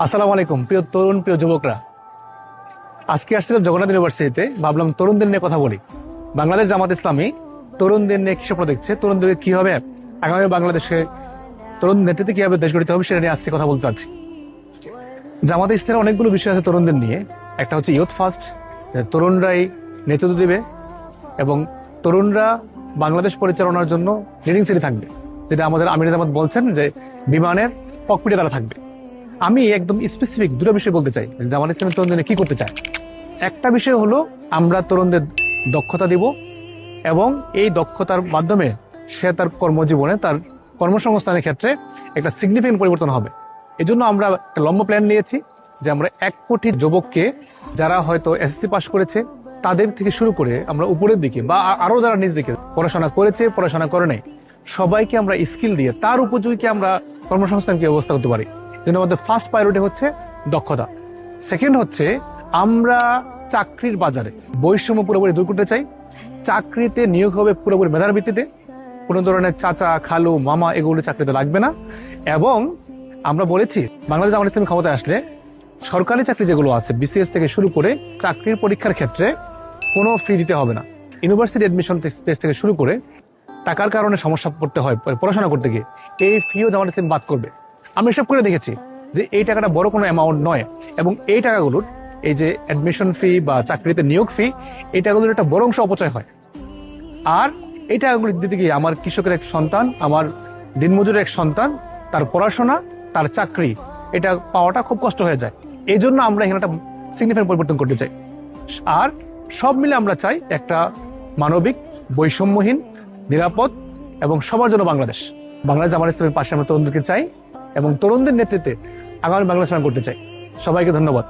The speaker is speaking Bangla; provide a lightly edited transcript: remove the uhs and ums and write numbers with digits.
আসসালামু আলাইকুম প্রিয় তরুণ প্রিয় যুবকরা। আজকে আসছিলাম জগন্নাথ ইউনিভার্সিটিতে, ভাবলাম তরুণদের নিয়ে কথা বলি। বাংলাদেশ জামাত ইসলামী তরুণদের নিয়ে কি স্বপ্ন দেখছে, তরুণদের কিভাবে আগামী বাংলাদেশে তরুণ নেতৃত্বে কিভাবে দেশ গঠিত হবে সেটা নিয়ে আজকে কথা বলতে চাচ্ছি। জামাত ইসলামের অনেকগুলো বিষয় আছে তরুণদের নিয়ে। একটা হচ্ছে ইউথ ফার্স্ট, তরুণরাই নেতৃত্ব দিবে এবং তরুণরা বাংলাদেশ পরিচালনার জন্য লিডিং সিটে থাকবে, যেটা আমাদের আমির জামাত বলছেন যে বিমানের ককপিটে তারা থাকবে। আমি একদম স্পেসিফিক দুটো বিষয় বলতে চাই জামাত ইসলামের তরুণদের কি করতে চায়। একটা বিষয় হলো আমরা তরুণদের দক্ষতা দিব এবং এই দক্ষতার মাধ্যমে সে তার কর্মজীবনে তার কর্মসংস্থানের ক্ষেত্রে একটা সিগনিফিকেন্ট পরিবর্তন হবে। এই জন্য আমরা একটা লম্বা প্ল্যান নিয়েছি যে আমরা 1 কোটি যুবককে, যারা হয়তো এসএসসি পাস করেছে তাদের থেকে শুরু করে আমরা উপরের দিকে বা আরো যারা নিজ দিকে পড়াশোনা করেছে পড়াশোনা করে নাই, সবাইকে আমরা স্কিল দিয়ে তার উপযোগীকে আমরা কর্মসংস্থানকে ব্যবস্থা করতে পারি। জন্য আমাদের ফার্স্ট প্রায়োরিটি হচ্ছে দক্ষতা। সেকেন্ড হচ্ছে আমরা চাকরির বাজারে বৈষম্য পুরোপুরি দূর করতে চাই। চাকরিতে নিয়োগ হবে পুরোপুরি মেধার ভিত্তিতে, কোনো ধরনের চাচা খালু মামা এগুলো চাকরিতে লাগবে না। এবং আমরা বলেছি বাংলাদেশ জামাত ইসলামী ক্ষমতায় আসলে সরকারি চাকরি যেগুলো আছে বিসিএস থেকে শুরু করে চাকরির পরীক্ষার ক্ষেত্রে কোনো ফি দিতে হবে না। ইউনিভার্সিটি অ্যাডমিশন টেস্ট থেকে শুরু করে টাকার কারণে সমস্যা পড়তে হয় পড়াশোনা করতে গিয়ে, এই ফিও জামাত ইসলাম বাদ করবে। আমি এসব করে দেখেছি যে এই টাকাটা বড় কোনো অ্যামাউন্ট নয় এবং এই টাকাগুলোর, এই যে অ্যাডমিশন ফি বা চাকরিতে নিয়োগ ফি, এই টাকাগুলোর একটা বড় অংশ অপচয় হয়। আর এই টাকাগুলো দিতে গিয়ে আমার কৃষকের এক সন্তান, আমার দিনমজুরের এক সন্তান, তার পড়াশোনা তার চাকরি এটা পাওয়াটা খুব কষ্ট হয়ে যায়। এই জন্য আমরা এখানে একটা সিগনিফিকেন্ট পরিবর্তন করতে চাই। আর সব মিলে আমরা চাই একটা মানবিক, বৈষম্যহীন, নিরাপদ এবং সবার জন্য বাংলাদেশ। বাংলাদেশ জামাত ইসলামের পাশে আমরা তরুণদেরকে চাই এবং তরুণদের নেতৃত্বে আগামী বাংলাদেশ করতে চাই। সবাইকে ধন্যবাদ।